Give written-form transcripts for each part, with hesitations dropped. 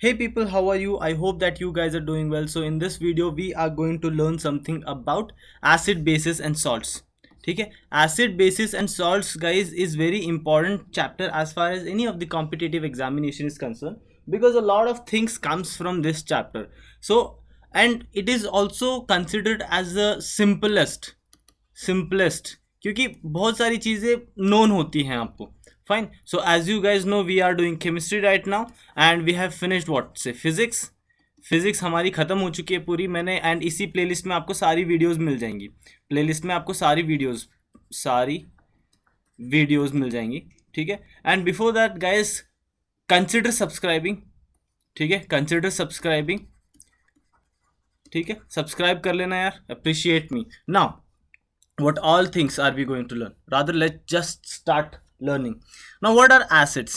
Hey people, how are you? I hope that you guys are doing well. So in this video we are going to learn something about acid bases and salts. ठीक है, acid bases and salts guys is very important chapter as far as any of the competitive examination is concerned, because a lot of things comes from this chapter. So and it is also considered as the simplest क्योंकि बहुत सारी चीज़ें known होती हैं आपको. Fine. So as you guys know, we are doing chemistry right now and we have finished what say physics हमारी ख़त्म हो चुकी है पूरी. मैंने एंड इसी प्लेलिस्ट में आपको सारी वीडियोस मिल जाएंगी. प्लेलिस्ट में आपको सारी वीडियोस मिल जाएंगी. ठीक है. And before that guys, consider subscribing. ठीक है, कंसिडर सब्सक्राइबिंग. ठीक है, सब्सक्राइब कर लेना यार, appreciate me. Now what all things are we going to learn? Rather, let's just start learning. Now, what are acids?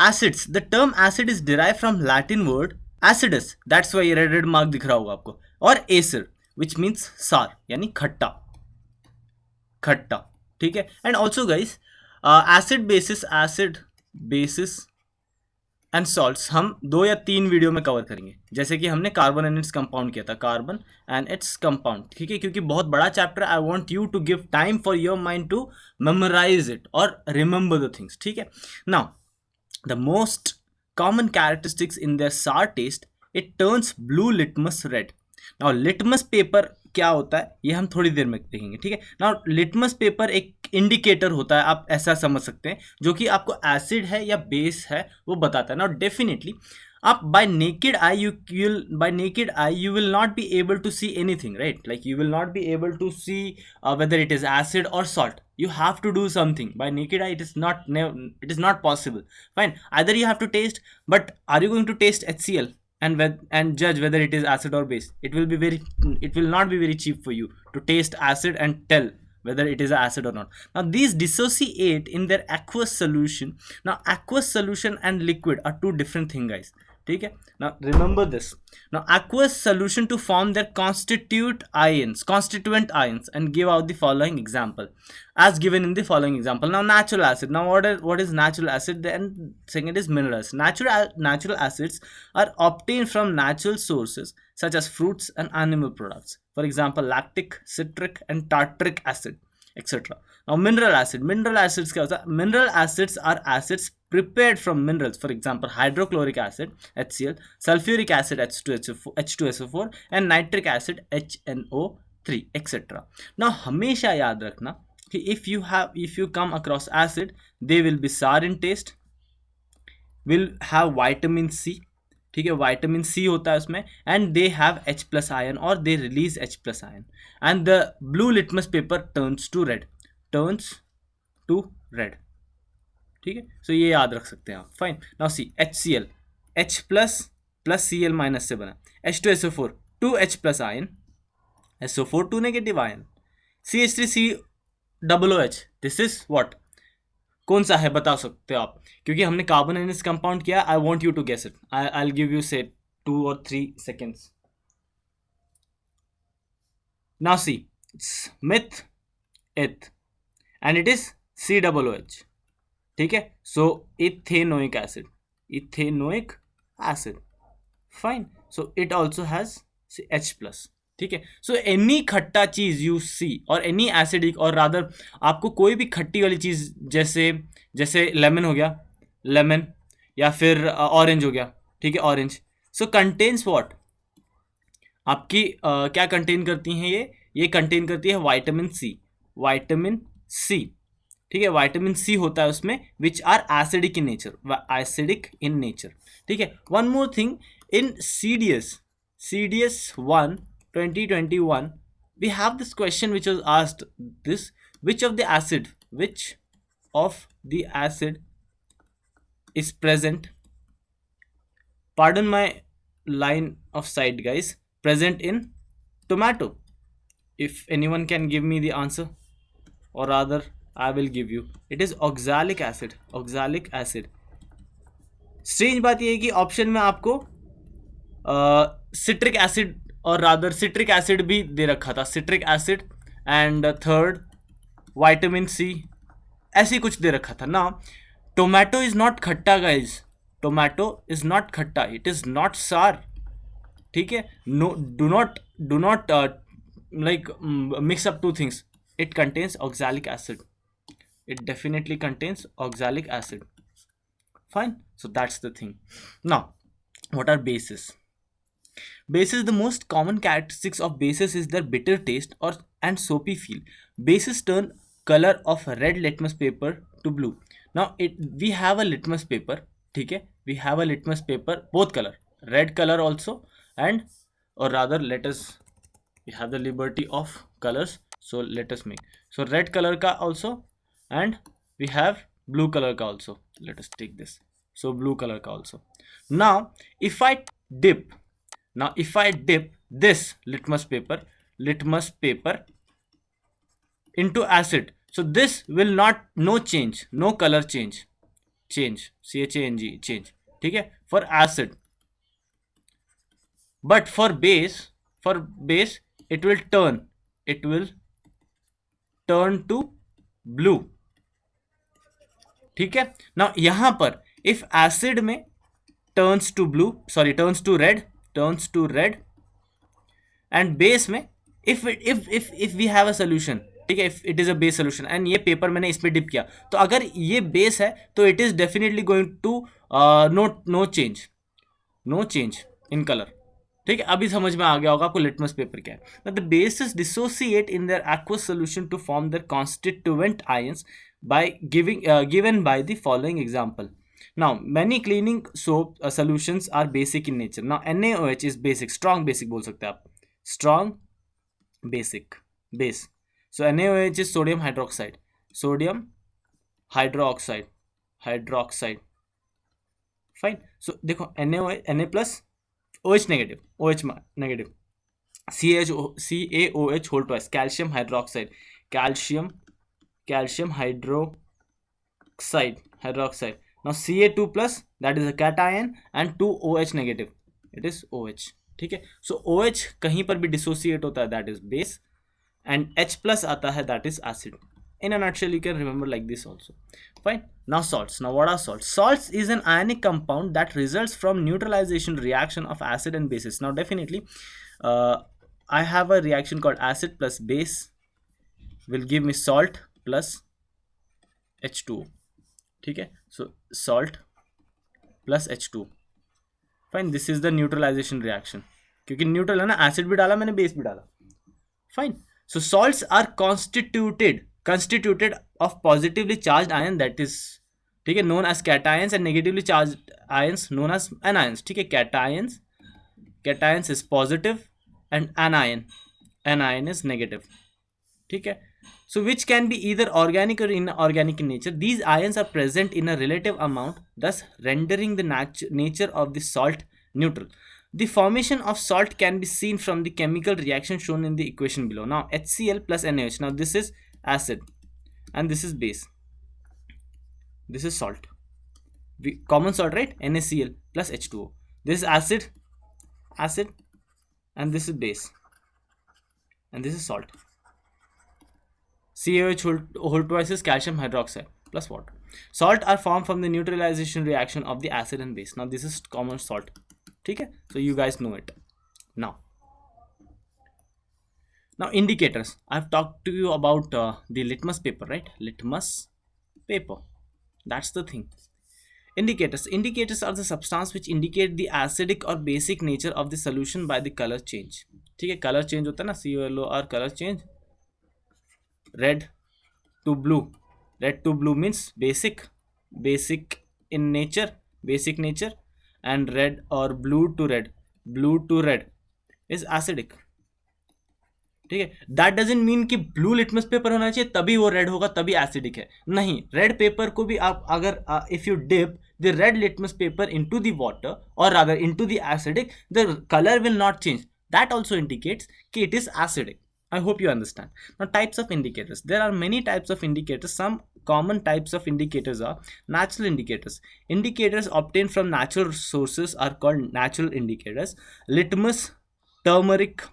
Acids, the term acid is derived from Latin word acidus, that's why red mark दिख रहा होगा आपको, और acid which means sour यानी खट्टा. ठीक है. And also guys, acid bases and salts हम 2 या 3 वीडियो में कवर करेंगे, जैसे कि हमने कार्बन एंड इट्स कंपाउंड किया था, कार्बन एंड इट्स कंपाउंड. ठीक है, क्योंकि बहुत बड़ा chapter. I want you to give time for your mind to memorize it और रिमेंबर द थिंग्स. ठीक है. Now the most common characteristics in their sour taste, it turns blue litmus red. Now litmus paper क्या होता है ये हम थोड़ी देर में देखेंगे. ठीक है. नाउ लिटमस पेपर एक इंडिकेटर होता है, आप ऐसा समझ सकते हैं, जो कि आपको एसिड है या बेस है वो बताता है. नाउ डेफिनेटली आप by naked eye you will not be able to see anything, right? Like you will not be able to see whether it is acid or salt. You have to do something. By naked eye it is not possible. Fine, either you have to taste, but are you going to taste HCl and judge whether it is acid or base? It will not be very cheap for you to taste acid and tell whether it is acid or not. Now these dissociate in their aqueous solution. Now aqueous solution and liquid are two different things guys. ठीक है. Now remember this. Now aqueous solution to form their constituent ions and give out the following example as given in the following example. Now natural acid. Now what is natural acid? Then second is mineral acid. Natural acids are obtained from natural sources such as fruits and animal products. For example, lactic, citric and tartaric acid, etc. Now mineral acids क्या होता है? Mineral acids are acids prepared from minerals. For example, hydrochloric acid HCl, sulfuric acid H2SO4 and nitric acid HNO3, etc. Now हमेशा याद रखना कि if you come across acid, they will be sour in taste, will have vitamin C. ठीक है, vitamin C होता है उसमें, and they have H plus ion और they release H plus ion, and the blue litmus paper turns to red. ठीक है, so ये याद रख सकते हैं आप. Fine. Now see HCl, H plus plus Cl minus से बना, H2SO4 2H plus ion, SO4 2 negative ion, CH3COOH. This is what, कौन सा है बता सकते हो आप, क्योंकि हमने कार्बन एंड इट्स कंपाउंड किया. I want you to guess it. I will give you say 2 or 3 seconds. Now see, it's eth and it is COOH. ठीक है, so ethanoic acid. Fine. So it also has H plus. ठीक है. So any खट्टा चीज you see और any acidic, और rather आपको कोई भी खट्टी वाली चीज जैसे लेमन हो गया, लेमन, या फिर ऑरेंज हो गया. ठीक है, ऑरेंज. सो कंटेन्स व्हाट, आपकी क्या कंटेन करती हैं ये कंटेन करती है विटामिन सी. ठीक है, विटामिन सी होता है उसमें, which are acidic in nature. ठीक है. One more thing, in CDS 1 2021 we have this question which was asked, this which of the acid is present, pardon my line of sight guys, present in tomato? If anyone can give me the answer, or rather I will give you. It is oxalic acid. Strange बात यह है कि option में आपको citric acid और rather citric acid भी दे रखा था, citric acid and third vitamin C, ऐसे कुछ दे रखा था ना. टोमेटो इज नॉट खट्टा गाइज. टोमेटो इज नॉट खट्टा, इट इज नॉट सार, ठीक है. No, do not like mix up two things. It contains oxalic acid. It definitely contains oxalic acid. Fine. So that's the thing. Now, what are bases? Bases, the most common characteristics of bases is their bitter taste or and soapy feel. Bases turn color of red litmus paper to blue. Now we have a litmus paper, ठीक है, we have a litmus paper, both color, red color also, and or rather let us, we have the liberty of colors, so let us make, so red color ka also, and we have blue color ka also. Let us take this, so blue color ka also. Now if I dip, now if I dip this litmus paper into acid, so this will not, no change, no color change, change, ठीक है, for acid. But for base it will turn to blue, ठीक है. now यहां पर if acid में turns to blue, sorry, turns to red, and base में if we have a solution, ठीक है, if it is a base solution and ये paper मैंने इस पे डिप किया, तो अगर ये बेस है तो it is definitely going to no change in color, ठीक है. अभी समझ में आ गया होगा आपको लिटमस पेपर क्या है. The bases dissociate in their aqueous solution to form their constituent ions by given by the following example. Now many cleaning soap solutions are basic in nature. Now NaOH is basic, strong basic बोल सकते हैं आप, strong basic, base. So NaOH is sodium hydroxide, fine. So देखो NaOH, Na plus, OH negative, OH negative, CaOH whole twice, calcium hydroxide, calcium hydroxide. Now Ca2 plus, that is a cation, and 2 OH negative, it is OH, ठीक है. So OH कहीं पर भी dissociate होता है, that is base, and H plus आता है, that is acid. In a nutshell, you can remember like this also. Fine. Now salts. Now what are salts? Salts is an ionic compound that results from neutralization reaction of acid and bases. Now definitely, I have a reaction called acid plus base will give me salt plus H2O. ठीक है. So salt plus H2O. Fine. This is the neutralization reaction. क्योंकि neutral है ना, acid भी डाला मैंने, base भी डाला. Fine. So salts are constituted of positively charged ion, that is, ठीक है, known as cations, and negatively charged ions known as anions, ठीक है. cations is positive and anion is negative, ठीक है. So which can be either organic or inorganic in nature. These ions are present in a relative amount, thus rendering the nature of the salt neutral. The formation of salt can be seen from the chemical reaction shown in the equation below. Now HCl plus NaOH. Now this is acid and this is base. This is salt. Common salt, right? NaCl plus H2O. This is acid, and this is base, and this is salt. CaOH whole twice is calcium hydroxide plus water. Salt are formed from the neutralization reaction of the acid and base. Now this is common salt. ठीक है, so you guys know it. Now indicators. I've talked to you about the litmus paper, right? Litmus paper, that's the thing. Indicators are the substance which indicate the acidic or basic nature of the solution by the color change. ठीक है, color change होता है ना, COLOR color change, red to blue. Red to blue means basic in nature, basic nature, and red or blue to red is acidic. ठीक है, that doesn't mean कि blue litmus paper होना चाहिए तभी वो रेड होगा, तभी एसिडिक है, नहीं. रेड पेपर को भी आप अगर if you dip the red litmus paper into the water और अगर into the acidic, the colour will not change. That also indicates कि it is acidic. I hope you understand. Now types of indicators. There are many types of indicators. Some common types of indicators are natural indicators. Indicators obtained from natural sources are called natural indicators. Litmus, turmeric,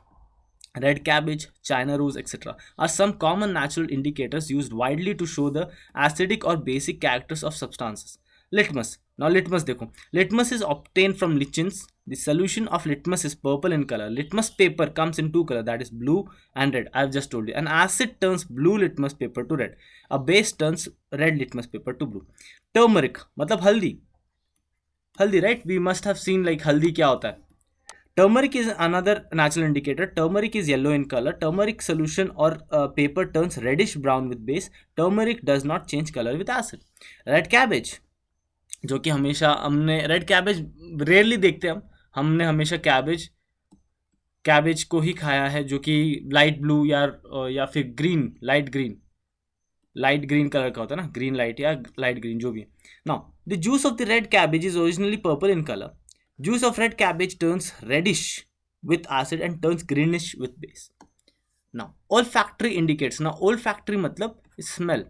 red cabbage, China rose, etc. are some common natural indicators used widely to show the acidic or basic characters of substances. Litmus. Now litmus देखो, litmus is obtained from lichens. The solution of litmus is purple in color. Litmus paper comes in two color, that is blue and red. I have just told you. An acid turns blue litmus paper to red. A base turns red litmus paper to blue. Turmeric मतलब हल्दी, हल्दी right? We must have seen like हल्दी क्या होता है. Turmeric is another natural indicator. Turmeric is yellow in color. Turmeric solution or paper turns reddish brown with base. Turmeric does not change color with acid. Red cabbage, जो कि हमेशा हमने red cabbage rarely देखते हैं हमने हमेशा cabbage को ही खाया है, जो कि लाइट ब्लू या फिर ग्रीन, लाइट ग्रीन कलर का होता है ना, ग्रीन लाइट या लाइट ग्रीन जो भी है. Now the juice of the red cabbage is originally purple in colour. Juice of red cabbage turns reddish with acid and turns greenish with base. Now olfactory indicates. Now olfactory मतलब smell.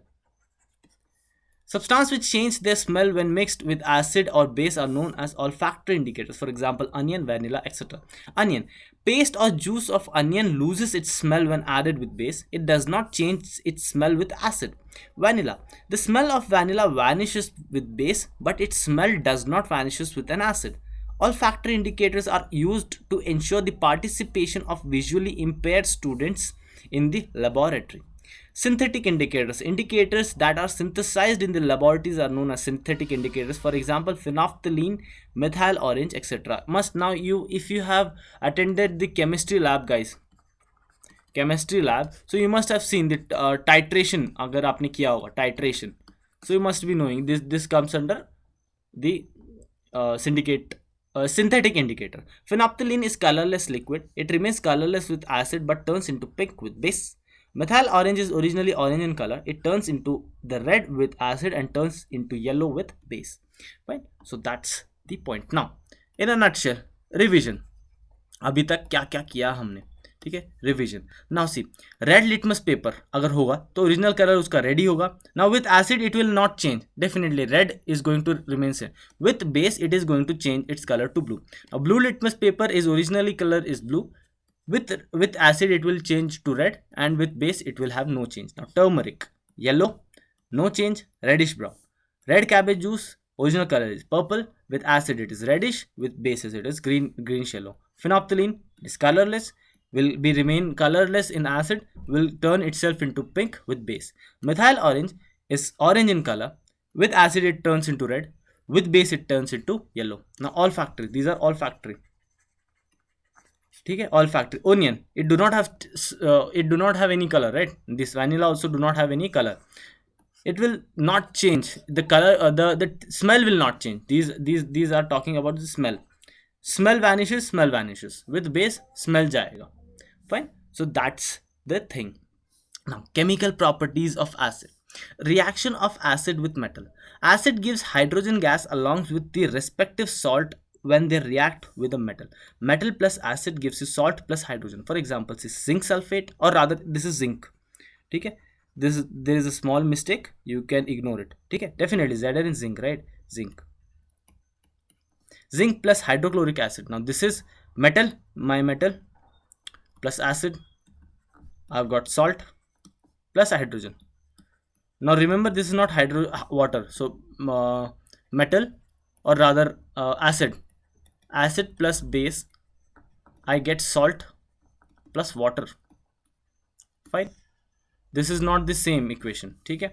Substances which change their smell when mixed with acid or base are known as olfactory indicators. For example, onion, vanilla, etc. Onion. Paste or juice of onion loses its smell when added with base. It does not change its smell with acid. Vanilla. The smell of vanilla vanishes with base, but its smell does not vanishes with an acid. Olfactory indicators are used to ensure the participation of visually impaired students in the laboratory. Synthetic indicators. Indicators that are synthesized in the laboratories are known as synthetic indicators. For example, phenolphthalein, methyl orange, etc. Now if you have attended the chemistry lab, guys, chemistry lab, so you must have seen the titration. अगर आपने किया होगा titration, so you must be knowing this comes under the synthetic indicator. Phenolphthalein is colorless liquid. It remains colorless with acid but turns into pink with base. Methyl orange is originally orange in color. It turns into the red with acid and turns into yellow with base. Right? So that's the point. Now, in a nutshell, revision. अभी तक क्या क्या किया हमने, ठीक है, revision. Now see, red litmus paper अगर होगा तो ओरिजिनल कलर उसका रेड ही होगा. Now with acid it will not change, definitely red is going to remain same. With base it is going to change its colour to blue. Now blue litmus paper is originally colour is blue. With acid it will change to red, and with base it will have no change. Now turmeric, yellow, no change, reddish brown. Red cabbage juice, original color is purple. With acid it is reddish. With bases it is greenish yellow. Phenolphthalein is colorless, will be remain colorless in acid, will turn itself into pink with base. Methyl orange is orange in color. With acid it turns into red. With base it turns into yellow. Now olfactory, these are olfactory. ठीक है, olfactory. Onion, it do not have any color, right? This vanilla also do not have any color. It will not change the color. The smell will not change. These are talking about the smell. Smell vanishes. With base smell जाएगा. Fine. So that's the thing. Now chemical properties of acid. Reaction of acid with metal. Acid gives hydrogen gas along with the respective salt when they react with a metal. Metal plus acid gives you salt plus hydrogen. For example, this is zinc sulfate, or rather this is zinc. ठीक है, there is a small mistake, you can ignore it. ठीक है, definitely Zn in zinc, right? Zinc plus hydrochloric acid. Now this is metal, my metal plus acid. I've got salt plus hydrogen. Now remember, this is not water, so metal, or rather acid plus base, I get salt plus water. Fine. This is not the same equation. ठीक है,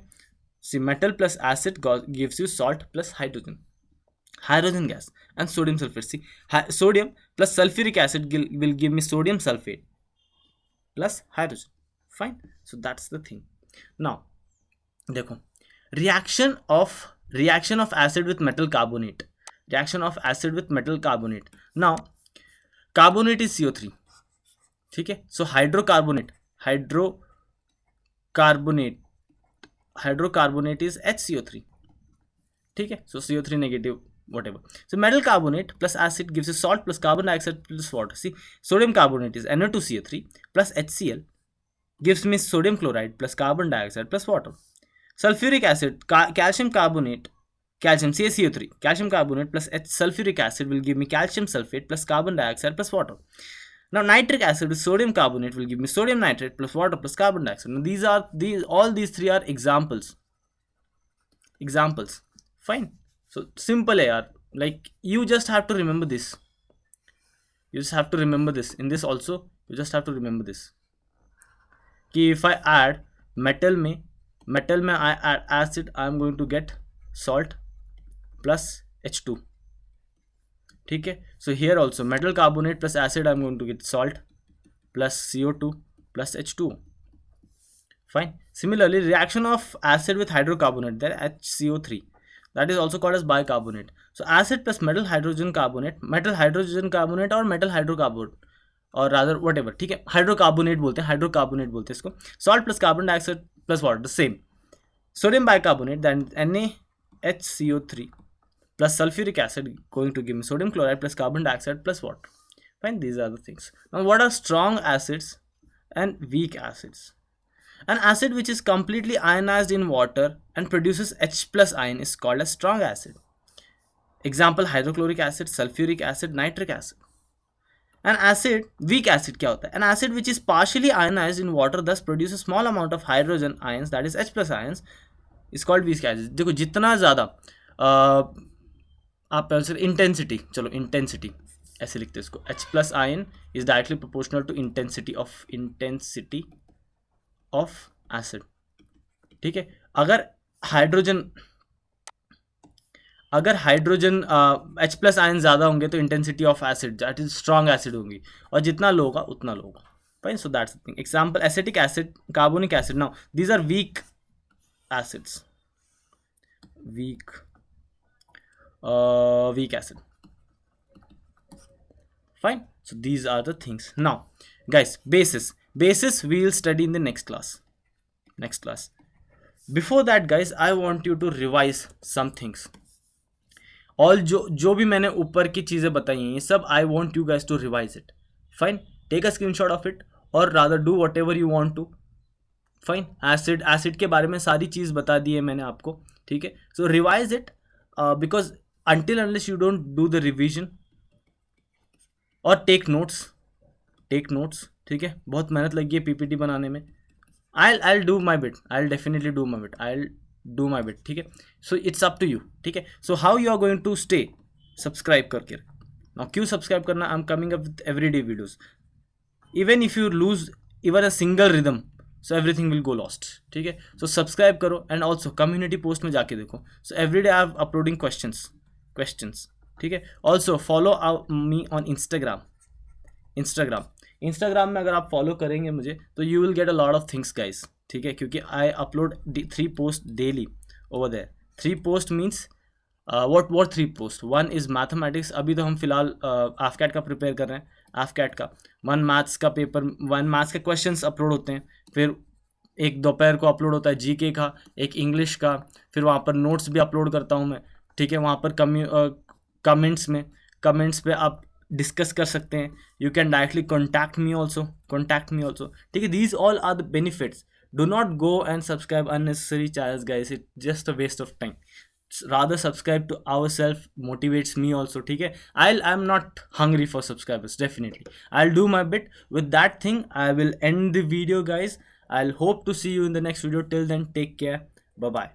see, metal plus acid gives you salt plus hydrogen gas and sodium sulfate. See, sodium plus sulfuric acid will give me sodium sulfate plus hydrogen. Fine. So that's the thing. Now देखो, reaction of acid with metal carbonate. Reaction of acid with metal carbonate. Now carbonate is CO3. ठीक है, so hydrocarbonate is HCO3. ठीक है, so CO3 negative, whatever. So metal carbonate plus acid gives you salt plus carbon dioxide plus water. See, sodium carbonate is NO2CO3 plus HCl gives me sodium chloride plus carbon dioxide plus water. Sulfuric acid, calcium CaCO3, calcium carbonate plus sulfuric acid will give me calcium sulfate plus carbon dioxide plus water. Now nitric acid with sodium carbonate will give me sodium nitrate plus water plus carbon dioxide. Now all these three are examples. Fine. So simple है यार, like you just have to remember this, you just have to remember this. In this also you just have to remember this कि if I add metal में I add acid, I am going to get salt plus H2. ठीक है, so here also metal carbonate plus acid I am going to get salt plus CO2 plus H2. Fine. Similarly, reaction of acid with hydrocarbonate, then HCO3, that is also called as bicarbonate. So acid plus metal hydrogen carbonate or metal hydrocarbonate, or rather whatever, ठीक है, hydrocarbonate बोलते हैं इसको. Salt plus carbon dioxide plus water, same. Sodium bicarbonate, then NaHCO3 plus sulfuric acid going to give me sodium chloride plus carbon dioxide plus water. Fine, these are the things. Now what are strong acids and weak acids? An acid which is completely ionized in water and produces H plus ion is called a strong acid. Example, hydrochloric acid, sulfuric acid, nitric acid. An acid, weak acid क्या होता है? An acid which is partially ionized in water thus produces small amount of hydrogen ions, that is H plus ions, is called weak acid. देखो जितना ज़्यादा आप intensity, चलो intensity ऐसे लिखते हैं इसको, H plus ion is directly proportional to intensity of acid. ठीक है, अगर हाइड्रोजन H प्लस आयन ज़्यादा होंगे तो intensity of acid that is strong acid होगी, और जितना लो होगा उतना लो होगा. Fine, so that's the thing. Example, acetic acid, carbonic acid. Now these are weak acids, weak acid. Fine, so these are the things. Now guys, bases we will study in the next class. Before that guys, I want you to revise some things. all जो भी मैंने ऊपर की चीज़ें बताई हैं ये सब I want you guys to revise it. Fine, take a screenshot of it or rather do whatever you want to. Fine, acid के बारे में सारी चीज़ बता दी है मैंने आपको. ठीक है, so revise it because until unless you don't do the revision or take notes, ठीक है, बहुत मेहनत लगी है पीपीटी बनाने में. I'll do my bit, I'll definitely do my bit. ठीक है, so it's up to you. ठीक है, so how you are going to stay, subscribe करके. now क्यों subscribe करना? I'm coming up with everyday videos. even if you lose even a single rhythm, so everything will go lost. ठीक है, so subscribe करो and also community post में जाके देखो. so every day I'm uploading questions. ठीक है, also follow me on Instagram में अगर आप फॉलो करेंगे मुझे तो you will get a lot of things guys. ठीक है, क्योंकि I upload 3 posts daily over there. 3 posts means what 3 posts? 1 is mathematics. अभी तो हम फिलहाल AFCAT का प्रिपेयर कर रहे हैं. AFCAT का 1 मैथ्स का पेपर, 1 मैथ्स के क्वेश्चंस अपलोड होते हैं, फिर एक दोपहर को अपलोड होता है जीके का, एक इंग्लिश का, फिर वहाँ पर नोट्स भी अपलोड करता हूँ मैं. ठीक है, वहाँ पर कमेंट्स पे आप डिस्कस कर सकते हैं. You can directly contact me also. ठीक है, these all are the benefits. Do not go and subscribe unnecessary channels guys, it just a waste of time. rather subscribe to ourselves, motivates me also. ठीक है, I'm not hungry for subscribers. Definitely I'll do my bit. With that thing I will end the video guys. I'll hope to see you in the next video. Till then, take care. Bye bye.